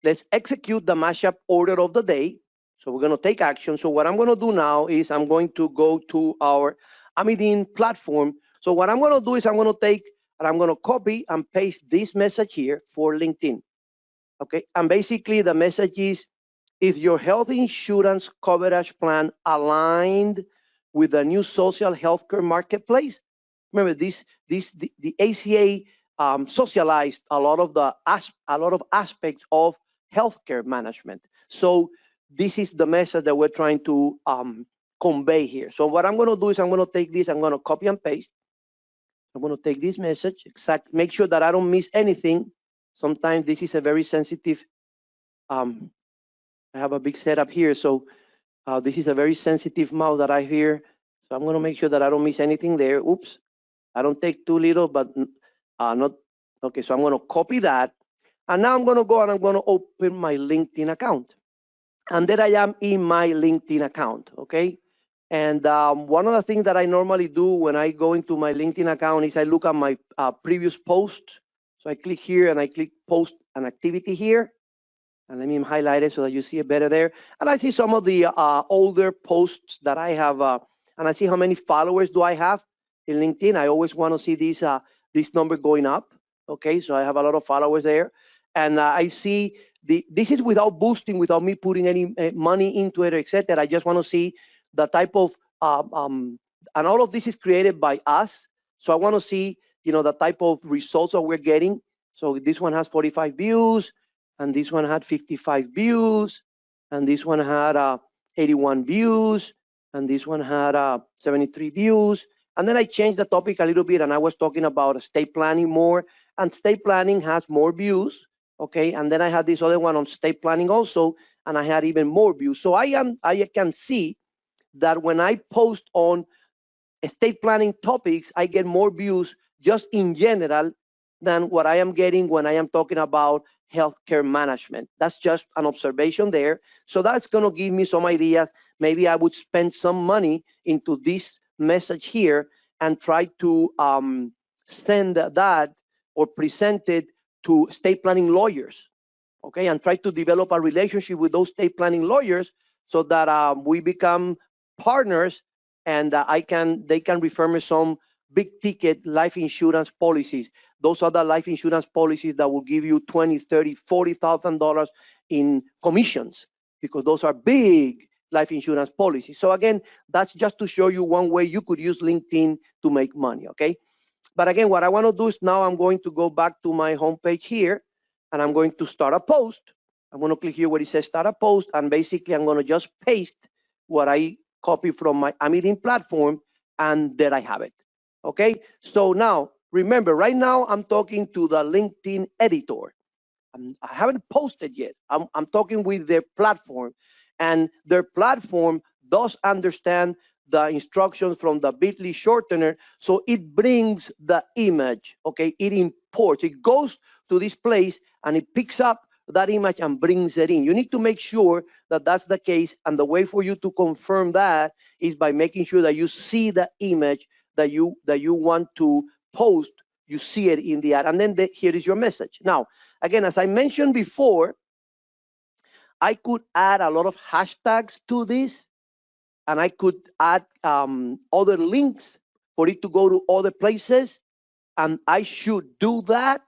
let's execute the mashup order of the day. So we're going to take action. So what I'm going to do now is I'm going to go to our Amidin platform. So what I'm going to do is I'm going to take and I'm going to copy and paste this message here for LinkedIn. Okay, and basically the message is your health insurance coverage plan aligned with the new social healthcare marketplace? Remember, the ACA socialized a lot of aspects of healthcare management. So this is the message that we're trying to convey here. So what I'm going to do is I'm going to take this, I'm going to copy and paste. I'm going to take this message, make sure that I don't miss anything. Sometimes this is a very sensitive. I have a big setup here, so this is a very sensitive mouse that I hear. So I'm going to make sure that I don't miss anything there. Oops, I don't take too little, but not okay. So I'm going to copy that, and now I'm going to go and I'm going to open my LinkedIn account, and there I am in my LinkedIn account. Okay, and one of the things that I normally do when I go into my LinkedIn account is I look at my previous posts. So I click here and I click post an activity here. And let me highlight it so that you see it better there. And I see some of the older posts that I have, and I see how many followers do I have in LinkedIn. I always want to see this number going up. Okay, so I have a lot of followers there. And I see this is without boosting, without me putting any money into it, etc. I just want to see the type of, and all of this is created by us. So I want to see, the type of results that we're getting. So this one has 45 views. And this one had 55 views, and this one had 81 views, and this one had 73 views. And then I changed the topic a little bit, and I was talking about estate planning more, and estate planning has more views, okay? And then I had this other one on estate planning also, and I had even more views. So I can see that when I post on estate planning topics, I get more views just in general than what I am getting when I am talking about healthcare management. That's just an observation there. So that's going to give me some ideas. Maybe I would spend some money into this message here and try to send that or present it to estate planning lawyers, okay, and try to develop a relationship with those estate planning lawyers so that we become partners, and they can refer me some big ticket life insurance policies. Those are the life insurance policies that will give you $20,000, $30,000, $40,000 in commissions, because those are big life insurance policies. So again, that's just to show you one way you could use LinkedIn to make money, okay? But again, what I want to do is now I'm going to go back to my homepage here, and I'm going to start a post. I'm going to click here where it says start a post, and basically I'm going to just paste what I copy from my Amidin platform, and there I have it. Okay, so now remember, right now I'm talking to the LinkedIn editor. I haven't posted yet. I'm talking with their platform, and their platform does understand the instructions from the bit.ly shortener, so it brings the image. Okay, it imports, it goes to this place and it picks up that image and brings it in. You need to make sure that that's the case, and the way for you to confirm that is by making sure that you see the image that you want to post. You see it in the ad, and then here is your message. Now, again, as I mentioned before, I could add a lot of hashtags to this, and I could add other links for it to go to other places, and I should do that.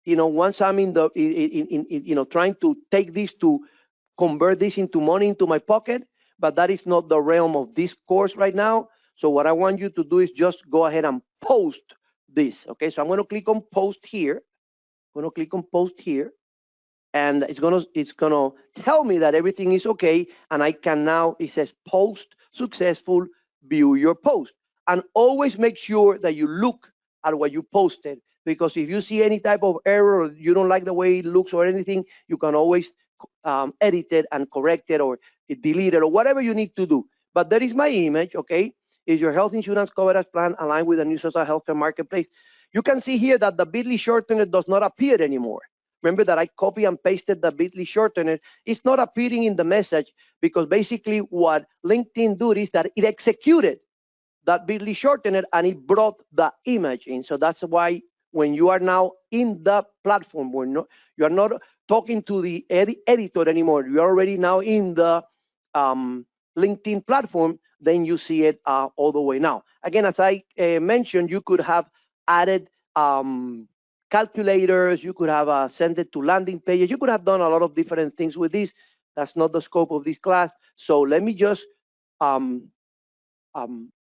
Once I'm trying to take this to convert this into money into my pocket, but that is not the realm of this course right now. So what I want you to do is just go ahead and post this. Okay, so I'm going to click on post here. I'm going to click on post here, and it's gonna tell me that everything is okay, and I can now, it says post successful, view your post. And always make sure that you look at what you posted, because if you see any type of error, or you don't like the way it looks or anything, you can always edit it and correct it or delete it or whatever you need to do. But there is my image, okay? Is your health insurance coverage plan aligned with the new social healthcare marketplace? You can see here that the bit.ly shortener does not appear anymore. Remember that I copy and pasted the bit.ly shortener. It's not appearing in the message, because basically what LinkedIn did is that it executed that bit.ly shortener and it brought the image in. So that's why when you are now in the platform, you are not talking to the editor anymore. You're already now in the LinkedIn platform, then you see it all the way now. Again, as I mentioned, you could have added calculators, you could have sent it to landing pages, you could have done a lot of different things with this. That's not the scope of this class. So let me just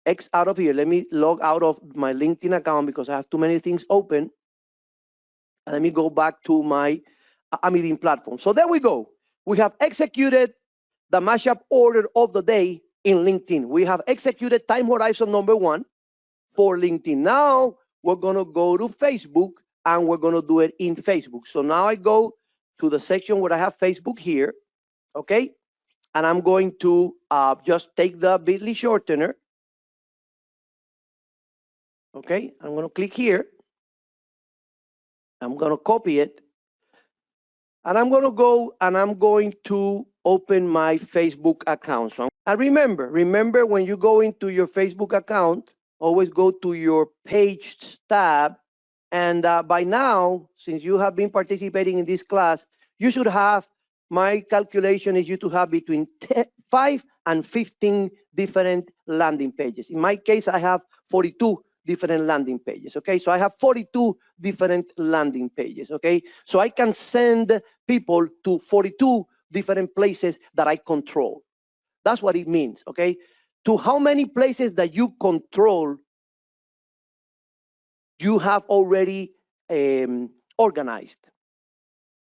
X out of here. Let me log out of my LinkedIn account because I have too many things open. And let me go back to my Amidin platform. So there we go. We have executed the mashup order of the day in LinkedIn. We have executed time horizon number 1 for LinkedIn. Now we're going to go to Facebook and we're going to do it in Facebook. So now I go to the section where I have Facebook here, okay? And I'm going to just take the bit.ly shortener, okay? I'm going to click here. I'm going to copy it. And I'm going to go and I'm going to open my Facebook account. So, and remember when you go into your Facebook account, always go to your page tab. And by now, since you have been participating in this class, you should have, my calculation is you to have between 5 and 15 different landing pages. In my case, I have 42 different landing pages, okay? So I have 42 different landing pages, okay? So I can send people to 42 different places that I control. That's what it means, okay? To how many places that you control, you have already organized,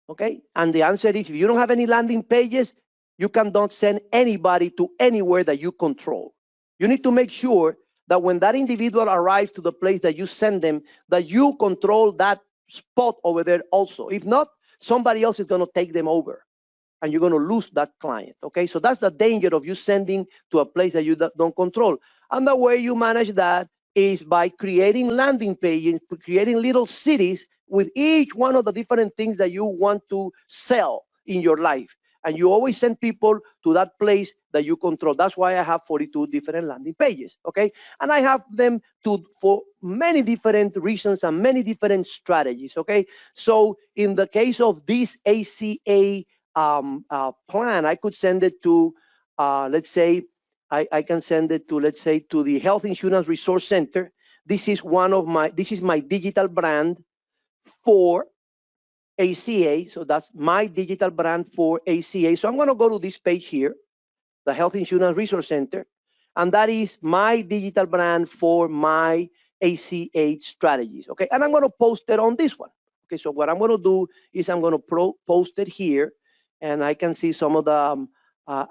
okay? And the answer is, if you don't have any landing pages, you cannot send anybody to anywhere that you control. You need to make sure that when that individual arrives to the place that you send them, that you control that spot over there also. If not, somebody else is going to take them over and you're going to lose that client, okay? So that's the danger of you sending to a place that you don't control. And the way you manage that is by creating landing pages, creating little cities with each one of the different things that you want to sell in your life. And you always send people to that place that you control. That's why I have 42 different landing pages, okay? And I have them for many different reasons and many different strategies, okay? So in the case of this ACA plan, I could send it to, let's say, I can send it to, let's say, to the Health Insurance Resource Center. This is my digital brand for ACA. So that's my digital brand for ACA. So I'm going to go to this page here, the Health Insurance Resource Center, and that is my digital brand for my ACA strategies. Okay, and I'm going to post it on this one. Okay, so what I'm going to do is I'm going to post it here, and I can see some of the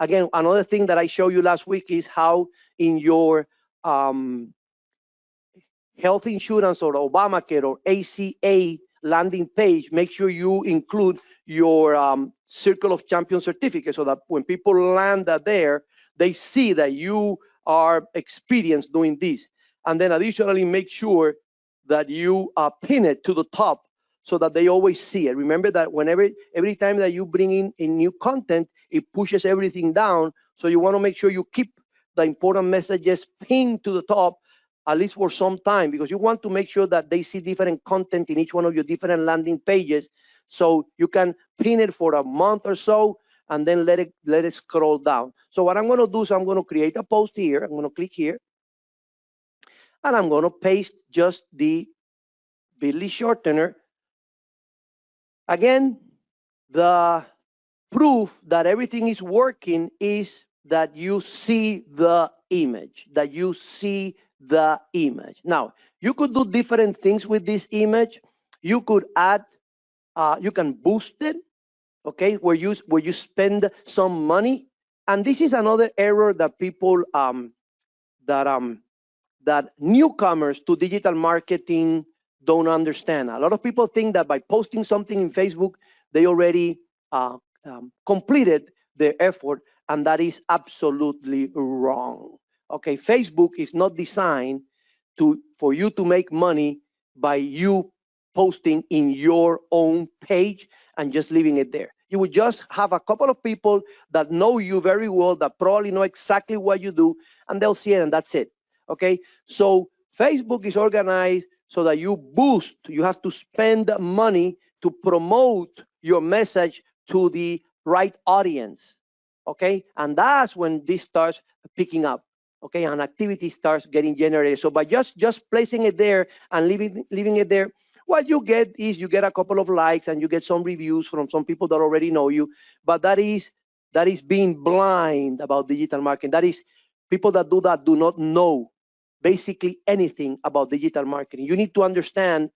again, another thing that I showed you last week is how in your health insurance or Obamacare or ACA landing page, make sure you include your Circle of Champions certificate so that when people land there, they see that you are experienced doing this. And then additionally, make sure that you pin it to the top so that they always see it. Remember that every time that you bring in new content, it pushes everything down. So you want to make sure you keep the important messages pinned to the top, at least for some time, because you want to make sure that they see different content in each one of your different landing pages. So you can pin it for a month or so, and then let it scroll down. So what I'm going to do is I'm going to create a post here. I'm going to click here, and I'm going to paste just the bit.ly shortener. Again, the proof that everything is working is that you see the image, Now, you could do different things with this image. You could add, you can boost it, okay, where you spend some money. And this is another error that people, that newcomers to digital marketing don't understand. A lot of people think that by posting something in Facebook, they already completed their effort, and that is absolutely wrong. Okay, Facebook is not designed for you to make money by you posting in your own page and just leaving it there. You would just have a couple of people that know you very well, that probably know exactly what you do, and they'll see it, and that's it. Okay, so Facebook is organized so that you have to spend money to promote your message to the right audience, okay? And that's when this starts picking up, okay? And activity starts getting generated. So by just placing it there and leaving it there, what you get is you get a couple of likes and you get some reviews from some people that already know you, but that is being blind about digital marketing. That is, people that do that do not know basically anything about digital marketing. You need to understand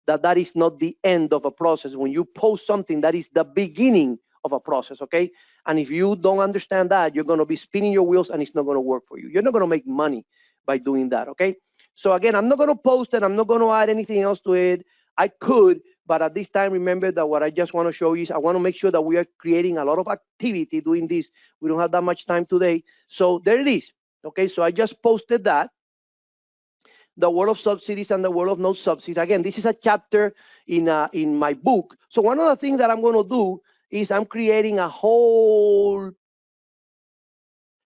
that that is not the end of a process. When you post something, that is the beginning of a process, okay? And if you don't understand that, you're gonna be spinning your wheels and it's not gonna work for you. You're not gonna make money by doing that, okay? So again, I'm not gonna post it, I'm not gonna add anything else to it. I could, but at this time, remember that what I just wanna show you is I wanna make sure that we are creating a lot of activity doing this. We don't have that much time today. So there it is, okay? So I just posted that. The world of subsidies and the world of no subsidies. Again, this is a chapter in my book. So one of the things that I'm going to do is I'm creating a whole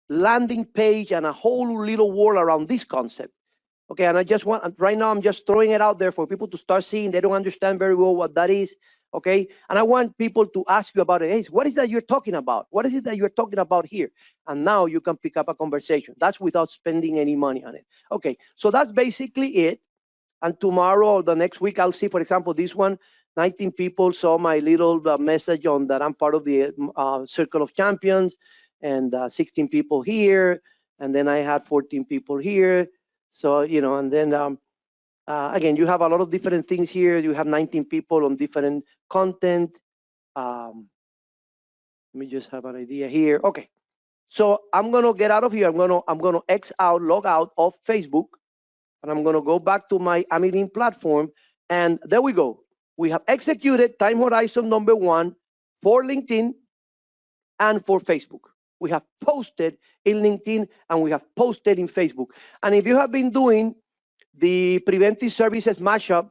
landing page and a whole little world around this concept. Okay, and I just want, right now I'm just throwing it out there for people to start seeing. They don't understand very well what that is. Okay, and I want people to ask you about it. Hey, what is that you're talking about? What is it that you're talking about here? And now you can pick up a conversation. That's without spending any money on it. Okay, so that's basically it. And tomorrow or the next week, I'll see, for example, this one, 19 people saw my little message on that I'm part of the Circle of Champions, and 16 people here. And then I had 14 people here. So, you know, and then again, you have a lot of different things here. You have 19 people on different content. Let me just have an idea here. Okay, so I'm gonna get out of here. I'm gonna X out, log out of Facebook, and I'm gonna go back to my Amidin platform. And there we go. We have executed time horizon number 1 for LinkedIn and for Facebook. We have posted in LinkedIn and we have posted in Facebook. And if you have been doing the preventive services mashup,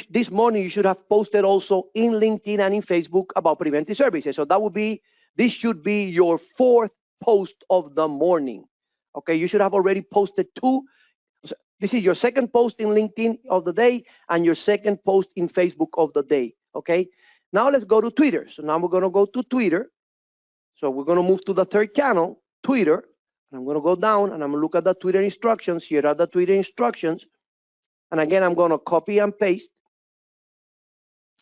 this morning you should have posted also in LinkedIn and in Facebook about preventive services. So that would be, this should be your 4th post of the morning. Okay, you should have already posted 2. This is your 2nd post in LinkedIn of the day and your 2nd post in Facebook of the day. Okay, now let's go to Twitter. So now we're going to go to Twitter. So we're going to move to the 3rd channel, Twitter. And I'm going to go down and I'm going to look at the Twitter instructions. Here are the Twitter instructions. And again, I'm going to copy and paste.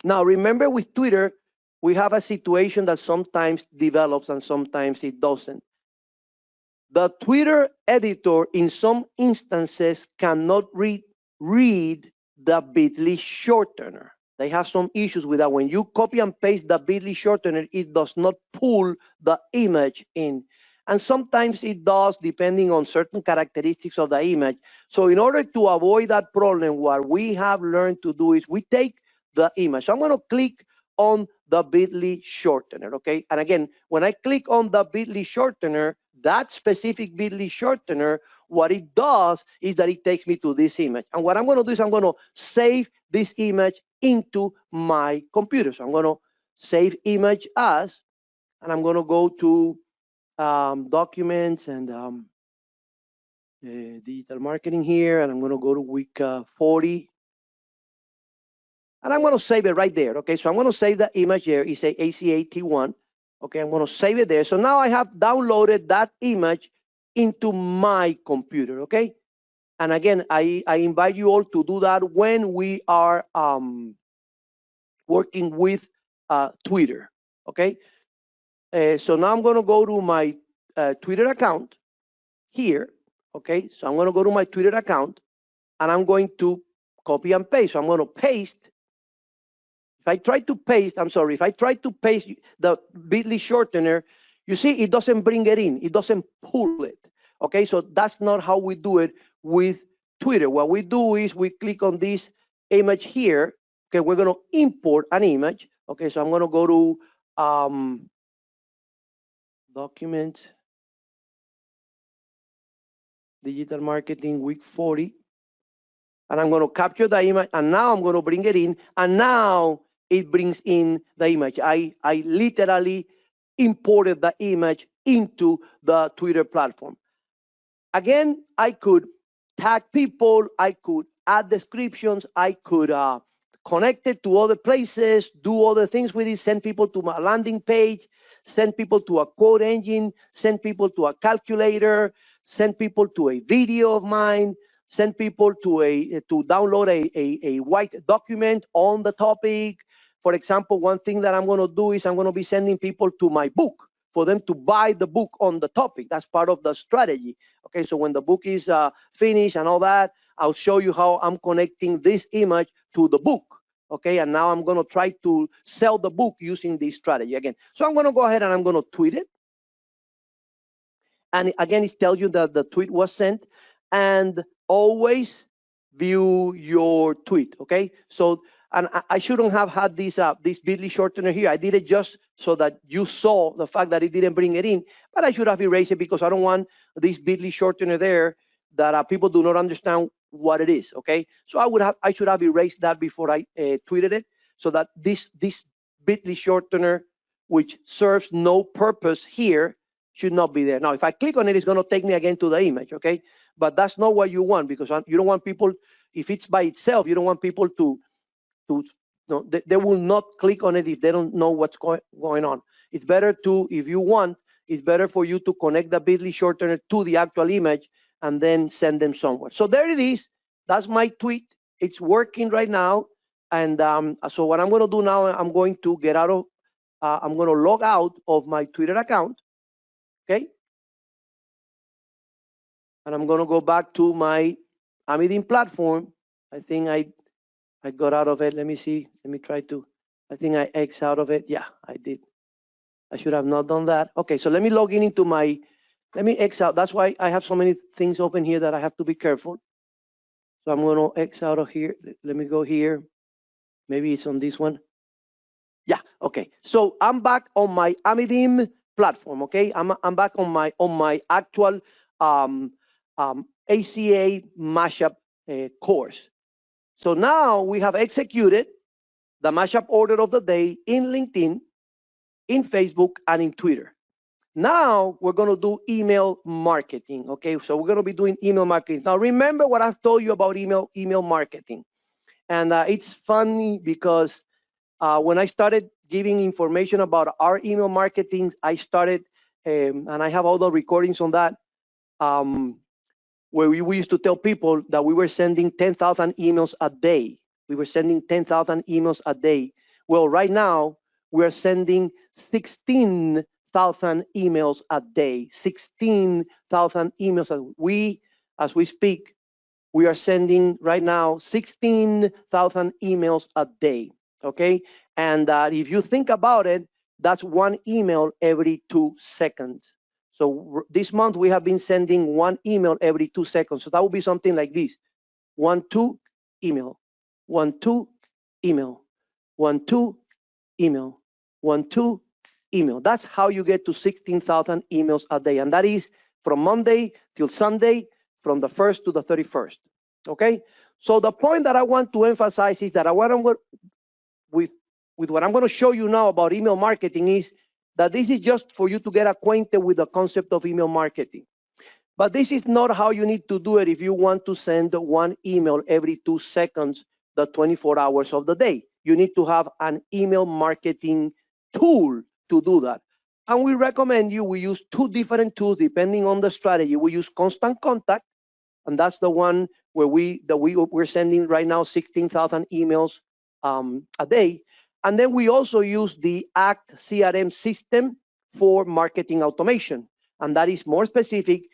Now, remember with Twitter, we have a situation that sometimes develops and sometimes it doesn't. The Twitter editor, in some instances, cannot read the bit.ly shortener. They have some issues with that. When you copy and paste the bit.ly shortener, it does not pull the image in. And sometimes it does, depending on certain characteristics of the image. So in order to avoid that problem, what we have learned to do is we take the image. So I'm going to click on the bit.ly shortener, okay? And again, when I click on the bit.ly shortener, that specific bit.ly shortener, what it does is that it takes me to this image. And what I'm going to do is I'm going to save this image into my computer. So I'm going to save image as, and I'm going to go to documents and digital marketing here, and I'm going to go to week 40. And I'm going to save it right there. Okay, so I'm going to save the image here. It's a ACA T1. Okay, I'm going to save it there. So now I have downloaded that image into my computer. Okay, and again, I invite you all to do that when we are working with Twitter. Okay, so now I'm going to go to my Twitter account here. Okay, so I'm going to go to my Twitter account and I'm going to copy and paste. So I'm going to paste. If I try to paste, I'm sorry, if I try to paste the bit.ly shortener, you see it doesn't bring it in, it doesn't pull it. Okay, so that's not how we do it with Twitter. What we do is we click on this image here. Okay, we're going to import an image. Okay, so I'm going to go to Documents, Digital Marketing, week 40. And I'm going to capture the image, and now I'm going to bring it in, and now it brings in the image. I literally imported the image into the Twitter platform. Again, I could tag people, I could add descriptions, I could connect it to other places, do other things with it, send people to my landing page, send people to a quote engine, send people to a calculator, send people to a video of mine, send people to download a white document on the topic. For example, one thing that I'm going to do is I'm going to be sending people to my book for them to buy the book on the topic. That's part of the strategy. Okay, so when the book is finished and all that, I'll show you how I'm connecting this image to the book. Okay, and now I'm going to try to sell the book using this strategy again. So I'm going to go ahead and I'm going to tweet it. And again, it tells you that the tweet was sent, and always view your tweet. Okay, so and I shouldn't have had this this bit.ly shortener here. I did it just so that you saw the fact that it didn't bring it in, but I should have erased it because I don't want this bit.ly shortener there that people do not understand what it is. Okay, so I should have erased that before I tweeted it, so that this bit.ly shortener, which serves no purpose here, should not be there. Now, if I click on it, it's going to take me again to the image. Okay, but that's not what you want, because you don't want people, if it's by itself, you don't want people to no, they will not click on it if they don't know what's going on. It's better to, if you want, it's better for you to connect the bit.ly shortener to the actual image and then send them somewhere. So there it is. That's my tweet. It's working right now. And so what I'm going to do now, I'm going to get out of, I'm going to log out of my Twitter account. Okay. And I'm going to go back to my Amidin platform. I think I got out of it. Let me see. Let me try to, I think I X out of it. Yeah, I did. I should have not done that. Okay, so let me log in into my, let me X out. That's why I have so many things open here that I have to be careful. So I'm going to X out of here. Let me go here. Maybe it's on this one. Yeah, okay. So I'm back on my Amidim platform, okay? I'm back on my actual ACA Mashup course. So now we have executed the mashup order of the day in LinkedIn, in Facebook, and in Twitter. Now we're going to do email marketing. Okay, so we're going to be doing email marketing. Now remember what I've told you about email marketing, and it's funny because when I started giving information about our email marketing, I started, and I have all the recordings on that, where we used to tell people that we were sending 10,000 emails a day. We were sending 10,000 emails a day. Well, right now we're sending 16,000 emails a day. 16,000 emails. As we speak, we are sending right now 16,000 emails a day. Okay, and if you think about it, that's one email every 2 seconds. So this month we have been sending one email every 2 seconds. So that would be something like this: 1, 2, email, 1, 2, email, 1, 2, email, 1, 2, email. That's how you get to 16,000 emails a day, and that is from Monday till Sunday, from the 1st to the 31st. Okay. So the point that I want to emphasize is that with what I'm going to show you now about email marketing is that this is just for you to get acquainted with the concept of email marketing. But this is not how you need to do it if you want to send one email every 2 seconds, the 24 hours of the day. You need to have an email marketing tool to do that. And we recommend we use 2 different tools depending on the strategy. We use Constant Contact, and that's the one where we're sending right now 16,000 emails a day. And then we also use the ACT CRM system for marketing automation, and that is more specific.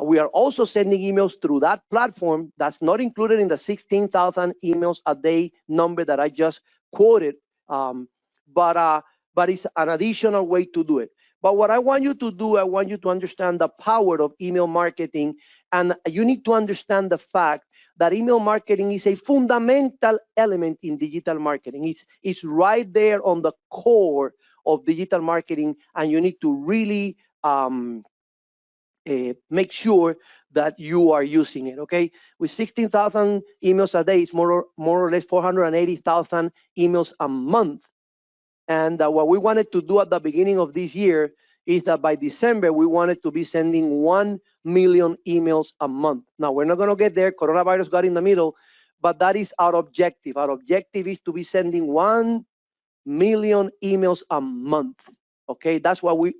We are also sending emails through that platform. That's not included in the 16,000 emails a day number that I just quoted, but it's an additional way to do it. But what I want you to do, I want you to understand the power of email marketing, and you need to understand the fact that email marketing is a fundamental element in digital marketing. It's right there on the core of digital marketing, and you need to really make sure that you are using it. Okay, with 16,000 emails a day, it's more or less 480,000 emails a month. And what we wanted to do at the beginning of this year is that by December, we wanted to be sending 1 million emails a month. Now, we're not going to get there. Coronavirus got in the middle, but that is our objective. Our objective is to be sending 1 million emails a month. Okay, that's what we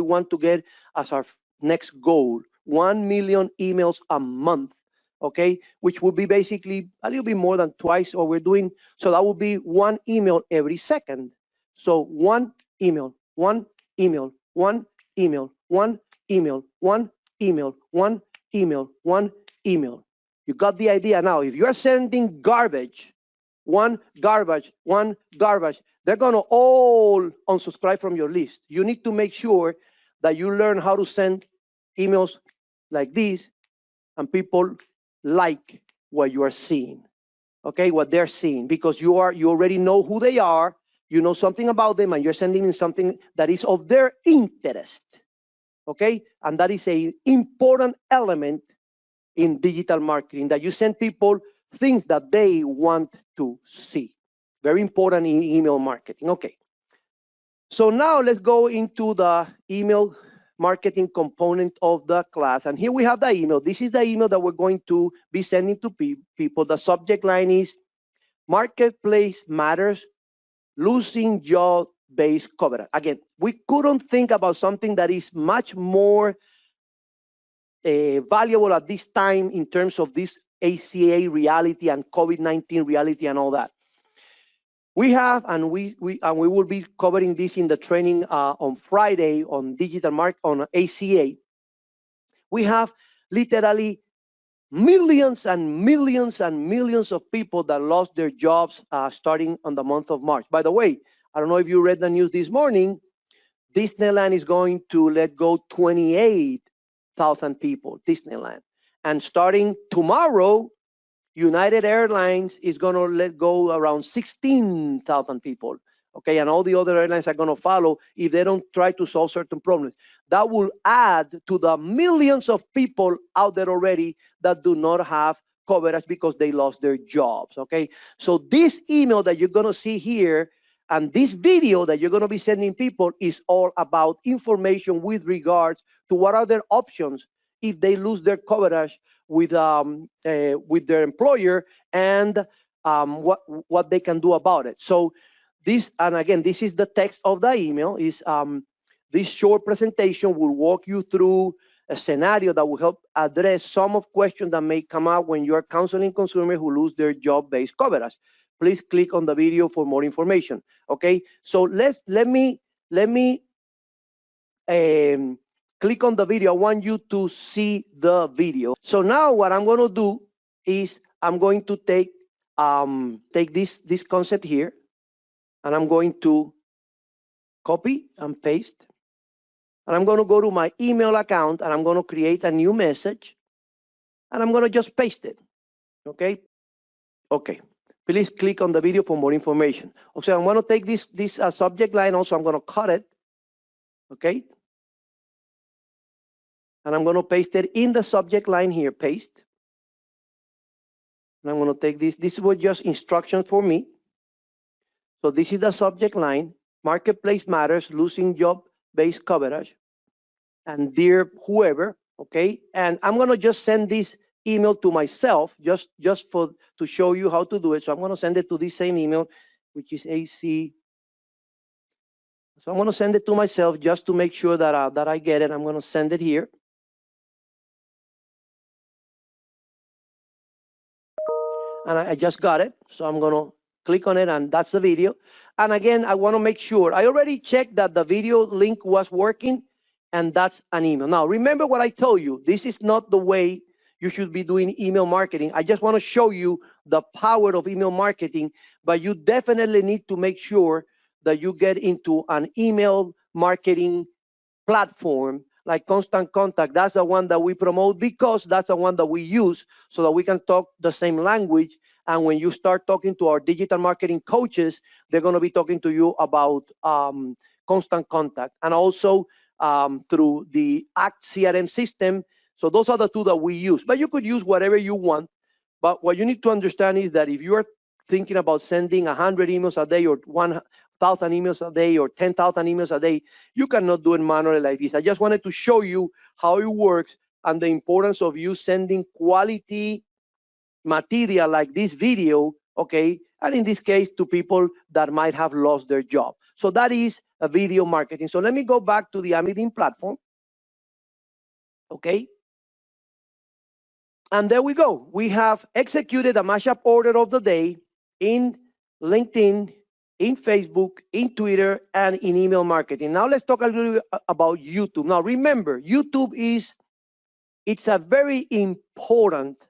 want to get as our next goal. 1 million emails a month. Okay, which would be basically a little bit more than twice what we're doing. So that would be 1 email every second. So 1 email, 1 email, 1 email, 1 email, 1 email, 1 email, 1 email. You got the idea now. If you're sending garbage, one garbage, they're going to all unsubscribe from your list. You need to make sure that you learn how to send emails like this, and people like what you are seeing, okay, what they're seeing, because you already know who they are, you know something about them, and you're sending them something that is of their interest, okay? And that is an important element in digital marketing, that you send people things that they want to see. Very important in email marketing. Okay. So now let's go into the email marketing component of the class. And here we have the email. This is the email that we're going to be sending to people. The subject line is Marketplace Matters, Losing Job-Based Coverage. Again, we couldn't think about something that is much more valuable at this time in terms of this ACA reality and COVID-19 reality and all that. We have, and we will be covering this in the training on Friday on digital market on ACA. We have literally millions and millions and millions of people that lost their jobs starting on the month of March. By the way, I don't know if you read the news this morning, Disneyland is going to let go 28,000 people, Disneyland. And starting tomorrow, United Airlines is going to let go around 16,000 people, okay? And all the other airlines are going to follow if they don't try to solve certain problems. That will add to the millions of people out there already that do not have coverage because they lost their jobs, okay? So this email that you're going to see here and this video that you're going to be sending people is all about information with regards to what are their options if they lose their coverage with their employer, and what they can do about it. So this, and again, this is the text of the email. Is this short presentation will walk you through a scenario that will help address some of questions that may come up when you are counseling consumers who lose their job-based coverage. Please click on the video for more information. Okay, so let me click on the video. I want you to see the video. So now what I'm going to do is I'm going to take this concept here, and I'm going to copy and paste, and I'm going to go to my email account, and I'm going to create a new message, and I'm going to just paste it. Okay. Please click on the video for more information. Okay, I'm going to take this subject line also. I'm going to cut it. Okay. And I'm going to paste it in the subject line here, paste. And I'm going to take this. This was just instructions for me. So this is the subject line, Marketplace Matters, Losing Job-Based Coverage. And dear whoever, okay? And I'm going to just send this email to myself just to show you how to do it. So I'm going to send it to this same email, which is AC. So I'm going to send it to myself just to make sure that I get it. I'm going to send it here. And I just got it. So I'm going to click on it, and that's the video. And again, I want to make sure. I already checked that the video link was working, and that's an email. Now, remember what I told you. This is not the way you should be doing email marketing. I just want to show you the power of email marketing, but you definitely need to make sure that you get into an email marketing platform like Constant Contact. That's the one that we promote because that's the one that we use so that we can talk the same language. And when you start talking to our digital marketing coaches, they're going to be talking to you about Constant Contact, and also through the ACT CRM system. So those are the two that we use, but you could use whatever you want. But what you need to understand is that if you are thinking about sending 100 emails a day or 1,000 emails a day or 10,000 emails a day, you cannot do it manually like this. I just wanted to show you how it works and the importance of you sending quality material like this video, okay, and in this case to people that might have lost their job. So that is a video marketing. So let me go back to the Amidin platform, okay, and there we go. We have executed a mashup order of the day in LinkedIn, in Facebook, in Twitter, and in email marketing. Now let's talk a little bit about YouTube. Now remember, YouTube it's a very important,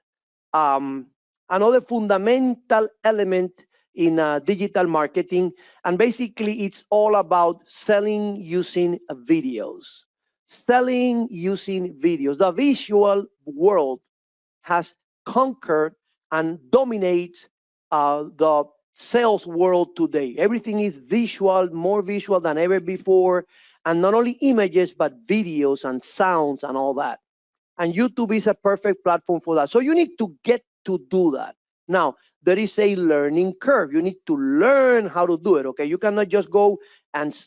another fundamental element in digital marketing. And basically it's all about selling using videos. Selling using videos. The visual world has conquered and dominates the sales world today. Everything is visual, more visual than ever before, and not only images, but videos and sounds and all that. And YouTube is a perfect platform for that. So you need to get to do that. Now, there is a learning curve. You need to learn how to do it, okay? You cannot just go and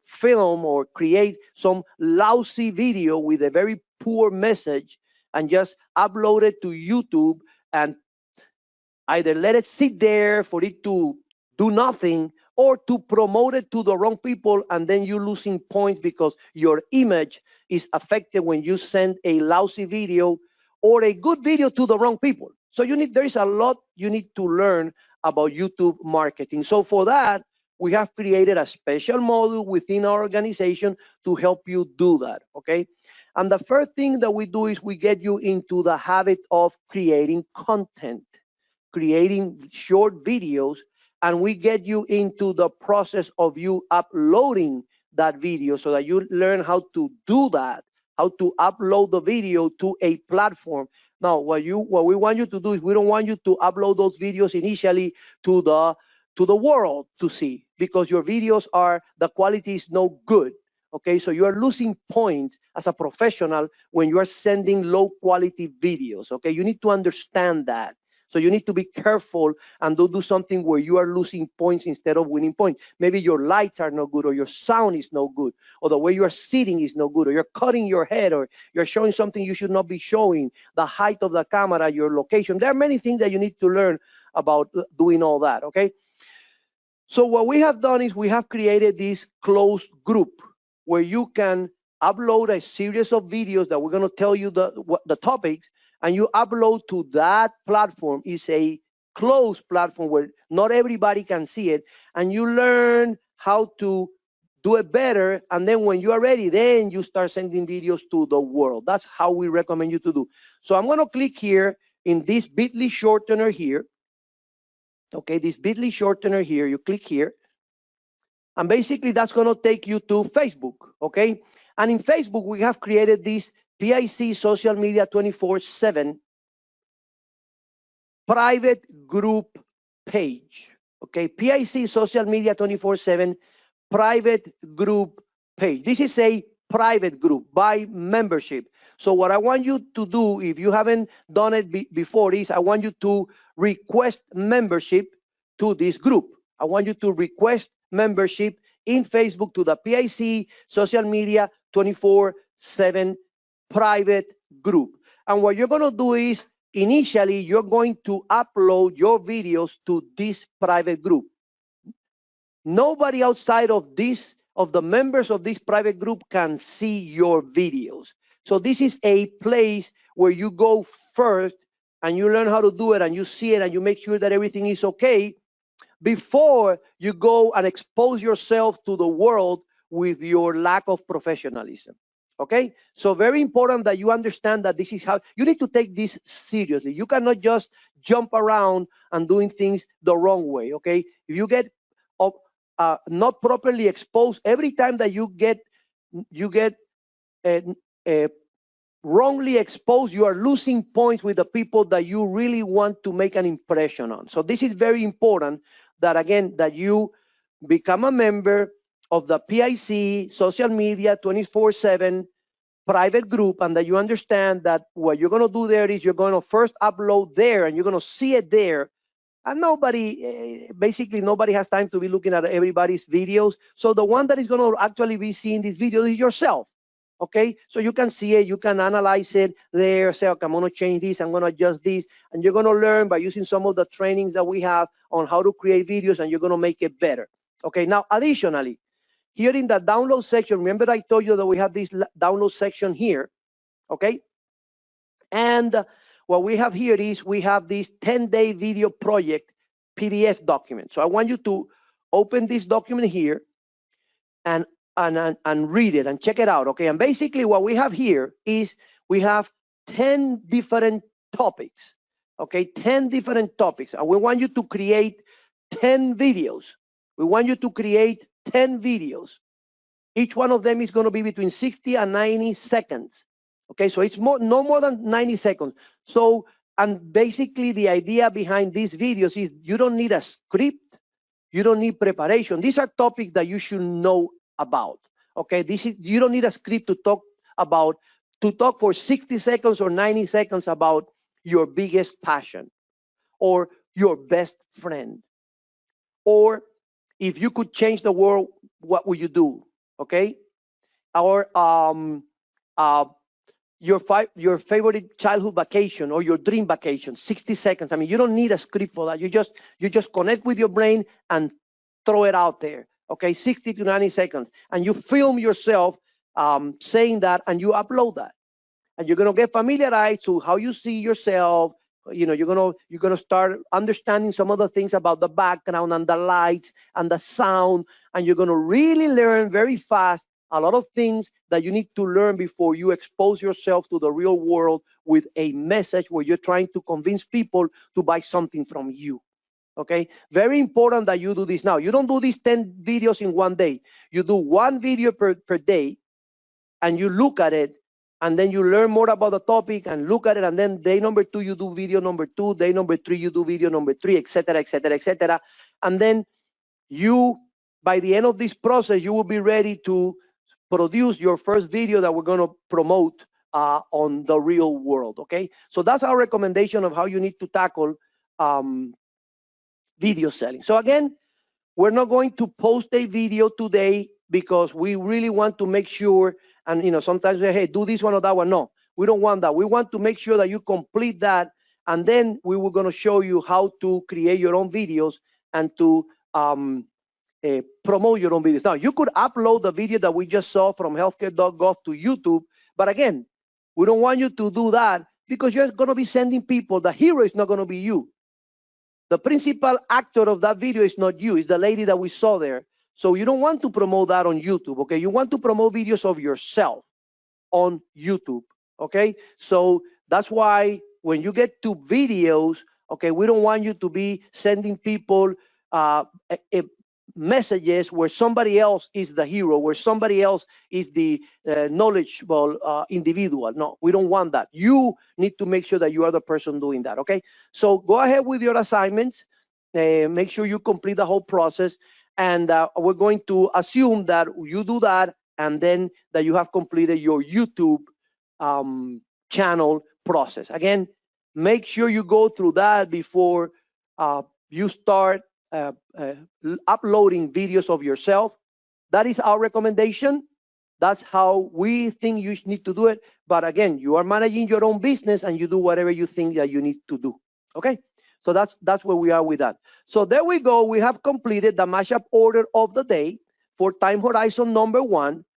film or create some lousy video with a very poor message and just upload it to YouTube and either let it sit there for it to do nothing or to promote it to the wrong people, and then you're losing points because your image is affected when you send a lousy video or a good video to the wrong people. So there is a lot you need to learn about YouTube marketing. So for that, we have created a special module within our organization to help you do that, okay? And the first thing that we do is we get you into the habit of creating content, creating short videos, and we get you into the process of you uploading that video so that you learn how to do that, how to upload the video to a platform. Now, what we want you to do is we don't want you to upload those videos initially to the world to see, because your videos the quality is no good. Okay, so you are losing points as a professional when you are sending low quality videos. Okay, you need to understand that. So you need to be careful and don't do something where you are losing points instead of winning points. Maybe your lights are no good, or your sound is no good, or the way you are sitting is no good, or you're cutting your head, or you're showing something you should not be showing, the height of the camera, your location. There are many things that you need to learn about doing all that, okay? So what we have done is we have created this closed group where you can upload a series of videos that we're going to tell you the topics, and you upload to that platform. Is a closed platform where not everybody can see it, and you learn how to do it better. And then when you are ready, then you start sending videos to the world. That's how we recommend you to do. So I'm going to click here in this bit.ly shortener here. Okay, this bit.ly shortener here, you click here, and basically that's going to take you to Facebook, okay? And in Facebook, we have created this PIC Social Media 24/7 private group page, okay? PIC Social Media 24/7 private group page. This is a private group by membership. So what I want you to do, if you haven't done it before, is I want you to request membership to this group. I want you to request membership in Facebook to the PIC Social Media 24/7 private group. And what you're going to do is initially you're going to upload your videos to this private group. Nobody outside of the members of this private group can see your videos. So this is a place where you go first and you learn how to do it, and you see it, and you make sure that everything is okay before you go and expose yourself to the world with your lack of professionalism. Okay, so very important that you understand that this is how you need to take this seriously. You cannot just jump around and doing things the wrong way. Okay, if you get not properly exposed, every time that you get wrongly exposed, you are losing points with the people that you really want to make an impression on. So this is very important that, again, that you become a member of the PIC Social Media 24/7 private group, and that you understand that what you're going to do there is you're going to first upload there, and you're going to see it there. And basically nobody has time to be looking at everybody's videos. So the one that is going to actually be seeing these videos is yourself. Okay, so you can see it, you can analyze it there, say, okay, I'm going to change this, I'm going to adjust this, and you're going to learn by using some of the trainings that we have on how to create videos, and you're going to make it better. Okay, now additionally, here in the download section, remember I told you that we have this download section here, okay? And what we have here is we have this 10-day video project PDF document. So I want you to open this document here and read it and check it out, okay? And basically what we have here is we have 10 different topics, okay? 10 different topics. And we want you to create 10 videos. We want you to create 10 videos. Each one of them is going to be between 60 and 90 seconds. Okay, so it's no more than 90 seconds. So, and basically the idea behind these videos is you don't need a script, you don't need preparation. These are topics that you should know about. Okay, you don't need a script to talk for 60 seconds or 90 seconds about your biggest passion or your best friend. Or if you could change the world, what would you do? Okay, or your favorite childhood vacation or your dream vacation, 60 seconds. I mean, you don't need a script for that. You just connect with your brain and throw it out there. Okay, 60 to 90 seconds, and you film yourself saying that, and you upload that, and you're gonna get familiarized to how you see yourself. You know, you're gonna start understanding some of the things about the background and the lights and the sound, and you're gonna really learn very fast a lot of things that you need to learn before you expose yourself to the real world with a message where you're trying to convince people to buy something from you. Okay, very important that you do this now. You don't do these 10 videos in one day. You do one video per day, and you look at it, and then you learn more about the topic and look at it, and then day number 2 you do video number 2, day number 3 you do video number 3, etc., etc., etc. And then you, by the end of this process, you will be ready to produce your first video that we're going to promote on the real world. Okay, so that's our recommendation of how you need to tackle video selling. So again, we're not going to post a video today because we really want to make sure, and you know, sometimes we say, hey, do this one or that one. No, we don't want that. We want to make sure that you complete that, and then we were going to show you how to create your own videos and to promote your own videos. Now, you could upload the video that we just saw from healthcare.gov to YouTube, but again, we don't want you to do that because you're going to be sending people. The hero is not going to be you. The principal actor of that video is not you, it's the lady that we saw there. So you don't want to promote that on YouTube, okay? You want to promote videos of yourself on YouTube, okay? So that's why when you get to videos, okay, we don't want you to be sending people messages where somebody else is the hero, where somebody else is the knowledgeable individual. No, we don't want that. You need to make sure that you are the person doing that, okay? So go ahead with your assignments. Make sure you complete the whole process. And we're going to assume that you do that and then that you have completed your YouTube channel process. Again, make sure you go through that before you start uploading videos of yourself. That is our recommendation. That's how we think you need to do it. But again, you are managing your own business and you do whatever you think that you need to do. Okay, so that's where we are with that. So there we go. We have completed the mashup order of the day for time horizon number 1.